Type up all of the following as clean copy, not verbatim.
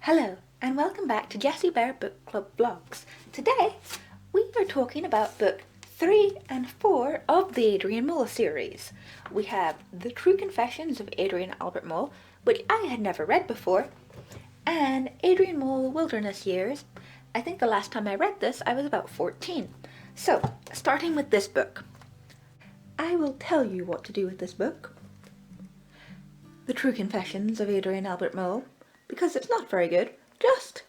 Hello, and welcome back to Jessie Bear Book Club Vlogs. Today, we are talking about book 3 and 4 of the Adrian Mole series. We have The True Confessions of Adrian Albert Mole, which I had never read before, and Adrian Mole Wilderness Years. I think the last time I read this, I was about 14. So, starting with this book. I will tell you what to do with this book. The True Confessions of Adrian Albert Mole. Because it's not very good, just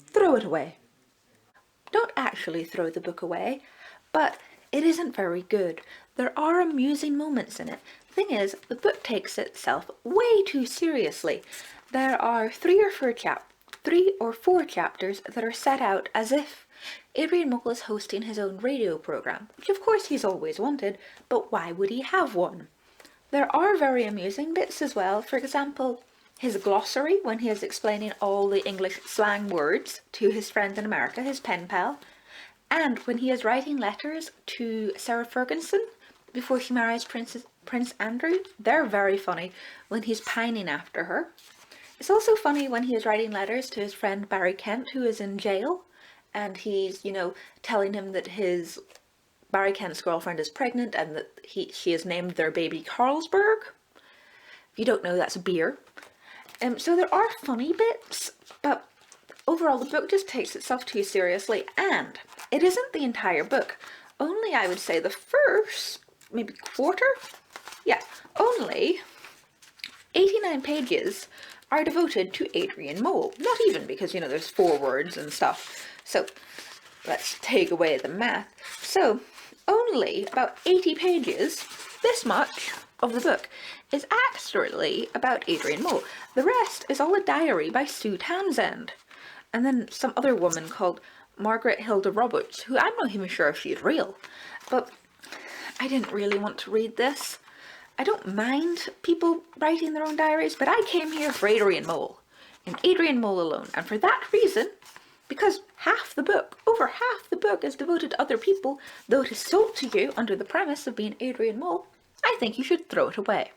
throw it away. Don't actually throw the book away, but it isn't very good. There are amusing moments in it. The thing is, the book takes itself way too seriously. There are three or four chapters that are set out as if Adrian Mole is hosting his own radio program, which of course he's always wanted, but why would he have one? There are very amusing bits as well. For example, his glossary when he is explaining all the English slang words to his friend in America, his pen pal, and when he is writing letters to Sarah Ferguson before she marries Prince Andrew. They're very funny when he's pining after her. It's also funny when he is writing letters to his friend Barry Kent, who is in jail, and he's, telling him that his Barry Kent's girlfriend is pregnant and that she has named their baby Carlsberg. If you don't know, that's a beer. So there are funny bits, but overall the book just takes itself too seriously, and it isn't the entire book. Only, I would say, the first, maybe quarter? Yeah, only 89 pages are devoted to Adrian Mole. Not even, because, there's forewords and stuff. So, let's take away the math. So, only about 80 pages, this much, of the book is actually about Adrian Mole. The rest is all a diary by Sue Townsend. And then some other woman called Margaret Hilda Roberts, who I'm not even sure if she's real. But I didn't really want to read this. I don't mind people writing their own diaries, but I came here for Adrian Mole, and Adrian Mole alone. And for that reason, because over half the book is devoted to other people, though it is sold to you under the premise of being Adrian Mole, I think you should throw it away.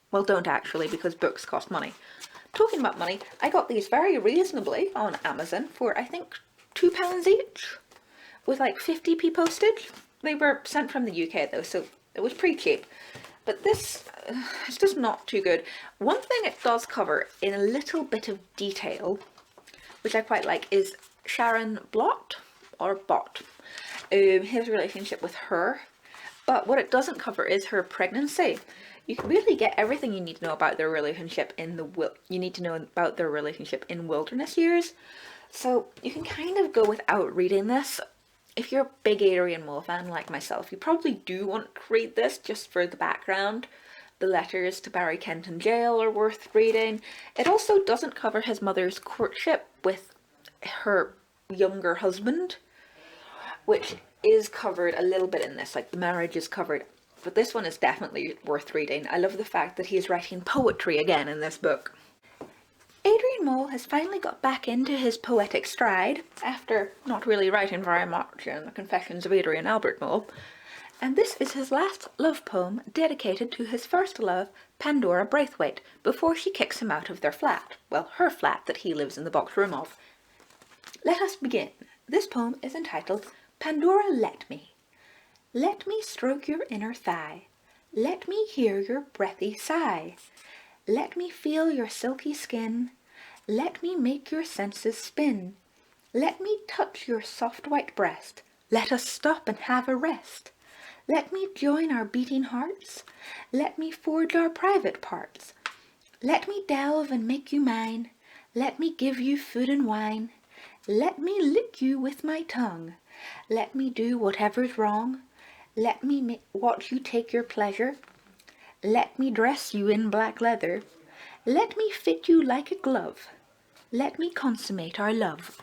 Well, don't actually, because books cost money. Talking about money, I got these very reasonably on Amazon for, I think, £2 each, with like 50p postage. They were sent from the UK though, so it was pretty cheap. But this is just not too good. One thing it does cover in a little bit of detail, which I quite like, is Sharon Blott, or Bott, his relationship with her. But what it doesn't cover is her pregnancy. You can really get everything you need to know about their relationship in Wilderness Years. So you can kind of go without reading this. If you're a big Adrian Mole fan like myself, you probably do want to read this just for the background. The letters to Barry Kent in jail are worth reading. It also doesn't cover his mother's courtship with her younger husband, which is covered a little bit in this, like the marriage is covered, but this one is definitely worth reading. I love the fact that he's writing poetry again in this book. Adrian Mole has finally got back into his poetic stride after not really writing very much in The Confessions of Adrian Albert Mole, and this is his last love poem dedicated to his first love, Pandora Braithwaite, before she kicks him out of their flat, well, her flat that he lives in the box room of. Let us begin. This poem is entitled Pandora, let me. Let me stroke your inner thigh. Let me hear your breathy sigh. Let me feel your silky skin. Let me make your senses spin. Let me touch your soft white breast. Let us stop and have a rest. Let me join our beating hearts. Let me forge our private parts. Let me delve and make you mine. Let me give you food and wine. Let me lick you with my tongue. Let me do whatever's wrong. Let me watch you take your pleasure. Let me dress you in black leather. Let me fit you like a glove. Let me consummate our love.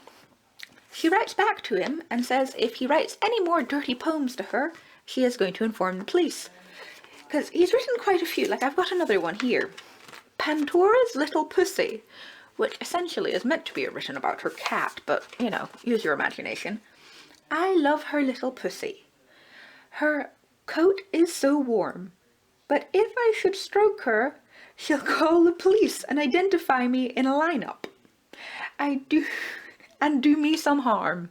She writes back to him and says if he writes any more dirty poems to her, she is going to inform the police. Because he's written quite a few, like I've got another one here. Pandora's Little Pussy, which essentially is meant to be written about her cat, but, use your imagination. I love her little pussy. Her coat is so warm, but if I should stroke her, She'll call the police and identify me in a lineup. And do me some harm.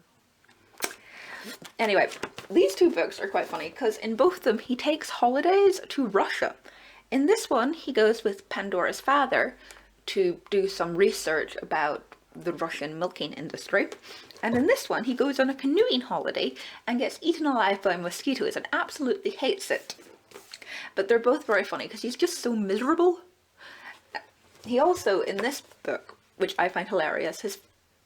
Anyway, these two books are quite funny because in both of them he takes holidays to Russia. In this one, he goes with Pandora's father to do some research about the Russian milking industry. And in this one, he goes on a canoeing holiday and gets eaten alive by mosquitoes and absolutely hates it. But they're both very funny because he's just so miserable. He also, in this book, which I find hilarious, his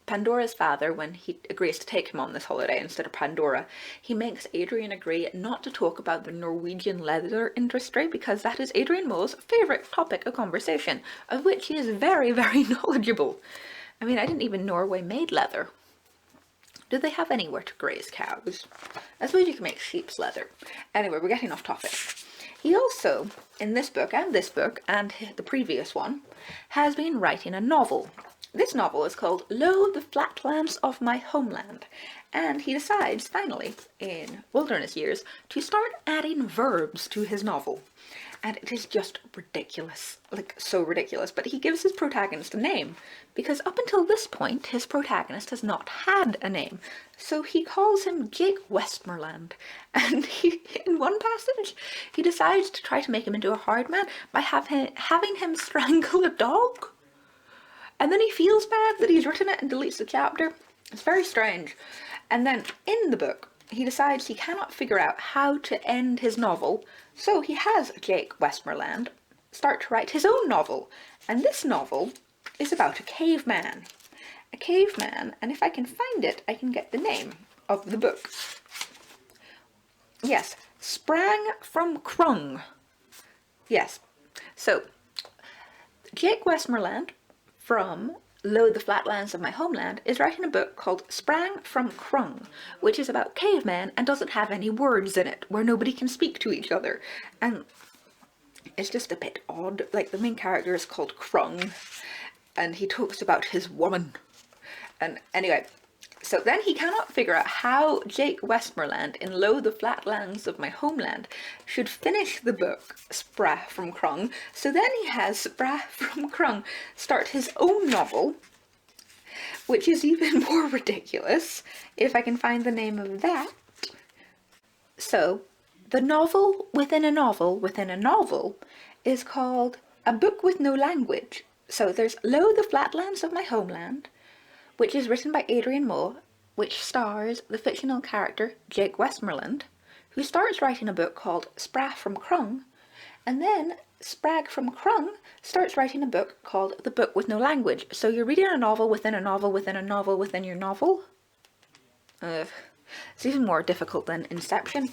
Pandora's father, when he agrees to take him on this holiday instead of Pandora, he makes Adrian agree not to talk about the Norwegian leather industry because that is Adrian Mole's favourite topic of conversation, of which he is very, very knowledgeable. I mean, I didn't even know Norway made leather. Do they have anywhere to graze cows? I suppose you can make sheep's leather. Anyway, we're getting off topic. He also, in this book and the previous one, has been writing a novel. This novel is called Lo, the Flatlands of My Homeland, and he decides, finally, in wilderness years, to start adding verbs to his novel. And it is just ridiculous, like so ridiculous, but he gives his protagonist a name, because up until this point, his protagonist has not had a name. So he calls him Jake Westmoreland, and in one passage, he decides to try to make him into a hard man by having him strangle a dog. And then he feels bad that he's written it and deletes the chapter. It's very strange. And then in the book, he decides he cannot figure out how to end his novel, so he has Jake Westmoreland start to write his own novel. And this novel is about a caveman. A caveman, and if I can find it, I can get the name of the book. Yes, Sprang from Krung. Yes, so Jake Westmoreland from Lo, the Flatlands of My Homeland is writing a book called Sprang from Krung, which is about cavemen and doesn't have any words in it, where nobody can speak to each other. And it's just a bit odd. Like, the main character is called Krung, and he talks about his woman. And anyway, so then he cannot figure out how Jake Westmoreland in Lo, the Flatlands of My Homeland should finish the book Sprang from Krung. So then he has Sprang from Krung start his own novel, which is even more ridiculous, if I can find the name of that. So, the novel within a novel within a novel is called A Book with No Language. So there's Lo, the Flatlands of My Homeland, which is written by Adrian Mole, which stars the fictional character Jake Westmoreland, who starts writing a book called Sprang from Krung, and then Sprang from Krung starts writing a book called The Book with No Language. So you're reading a novel within a novel within a novel within your novel. It's even more difficult than Inception,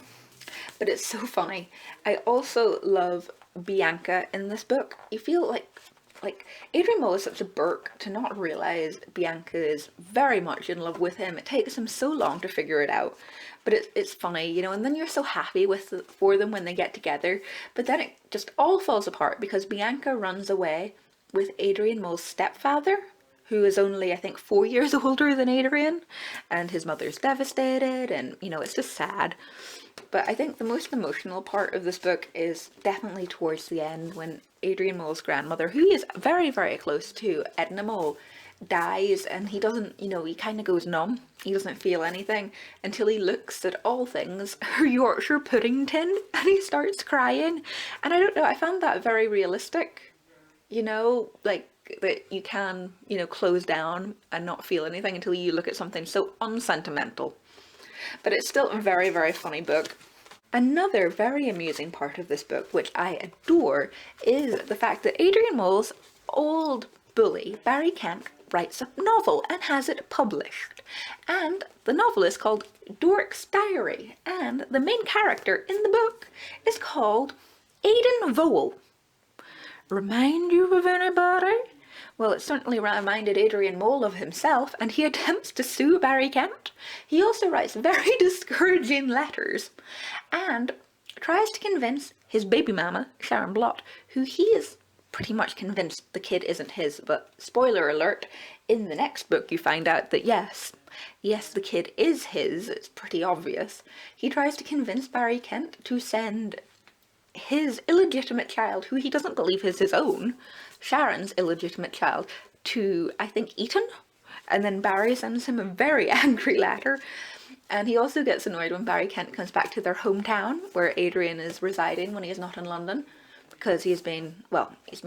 but it's so funny. I also love Bianca in this book. You feel like Adrian Mole is such a Burke to not realise Bianca is very much in love with him. It takes him so long to figure it out, but it's funny, you know, and then you're so happy for them when they get together, but then it just all falls apart because Bianca runs away with Adrian Mole's stepfather, who is only, I think, 4 years older than Adrian, and his mother's devastated, and, you know, it's just sad. But I think the most emotional part of this book is definitely towards the end when Adrian Mole's grandmother, who he is very, very close to, Edna Mole, dies, and he doesn't, you know, he kind of goes numb. He doesn't feel anything until he looks at all things her Yorkshire pudding tin and he starts crying. And I don't know, I found that very realistic, you know, like that you can, you know, close down and not feel anything until you look at something so unsentimental. But it's still a very, very funny book. Another very amusing part of this book, which I adore, is the fact that Adrian Mole's old bully, Barry Kent, writes a novel and has it published. And the novel is called Dork's Diary, and the main character in the book is called Aidan Vowell. Remind you of anybody? Well, it certainly reminded Adrian Mole of himself, and he attempts to sue Barry Kent. He also writes very discouraging letters, and tries to convince his baby mama, Sharon Blott, who he is pretty much convinced the kid isn't his, but spoiler alert, in the next book you find out that yes, the kid is his, it's pretty obvious. He tries to convince Barry Kent to send his illegitimate child, who he doesn't believe is his own, Sharon's illegitimate child, to, I think, Eton. And then Barry sends him a very angry letter. And he also gets annoyed when Barry Kent comes back to their hometown, where Adrian is residing when he is not in London, because he's been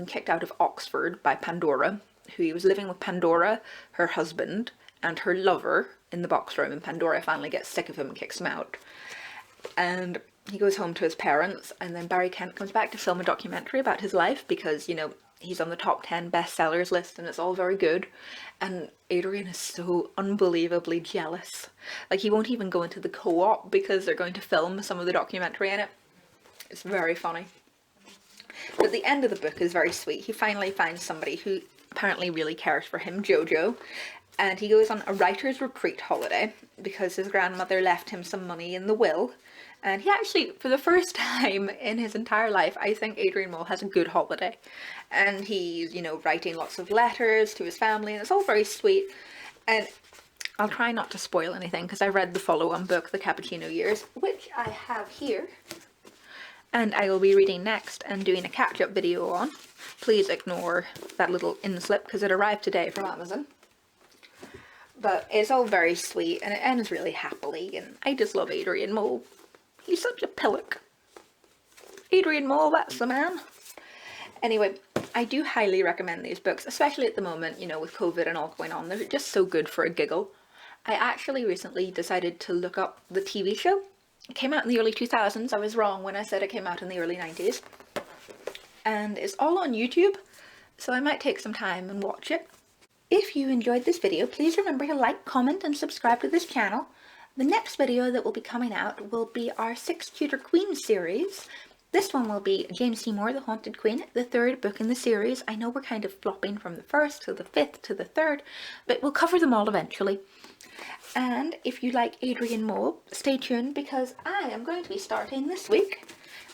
kicked out of Oxford by Pandora, who he was living with Pandora, her husband, and her lover in the box room, and Pandora finally gets sick of him and kicks him out. And he goes home to his parents, and then Barry Kent comes back to film a documentary about his life because, you know, he's on the top 10 bestsellers list and it's all very good. And Adrian is so unbelievably jealous. Like, he won't even go into the co-op because they're going to film some of the documentary in it. It's very funny. But the end of the book is very sweet. He finally finds somebody who apparently really cares for him, Jojo. And he goes on a writer's retreat holiday because his grandmother left him some money in the will. And he actually, for the first time in his entire life, I think Adrian Mole has a good holiday. And he's, you know, writing lots of letters to his family, and it's all very sweet. And I'll try not to spoil anything because I read the follow-on book, The Cappuccino Years, which I have here. And I will be reading next and doing a catch-up video on. Please ignore that little inslip because it arrived today from Amazon. But it's all very sweet and it ends really happily, and I just love Adrian Mole. He's such a pillock. Adrian Mole, that's the man. Anyway, I do highly recommend these books, especially at the moment, you know, with COVID and all going on. They're just so good for a giggle. I actually recently decided to look up the TV show. It came out in the early 2000s. I was wrong when I said it came out in the early 90s. And it's all on YouTube, so I might take some time and watch it. If you enjoyed this video, please remember to like, comment, and subscribe to this channel. The next video that will be coming out will be our 6 Tudor Queens series. This one will be Jane Seymour, the Haunted Queen, the 3rd book in the series. I know we're kind of flopping from the 1st to the 5th to the 3rd, but we'll cover them all eventually. And if you like Adrian Mole, stay tuned because I am going to be starting this week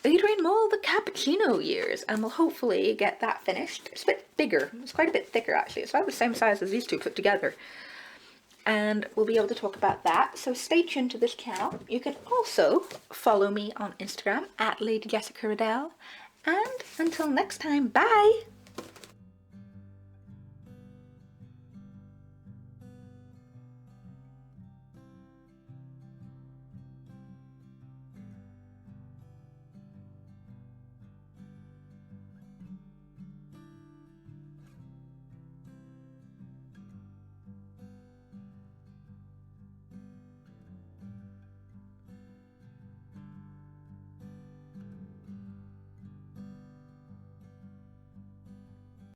Adrian Mole, The Cappuccino Years, and we'll hopefully get that finished. It's a bit bigger. It's quite a bit thicker actually. It's about the same size as these two put together. And we'll be able to talk about that, so stay tuned to this channel. You can also follow me on Instagram at Lady Jessica Riddell. And until next time, bye!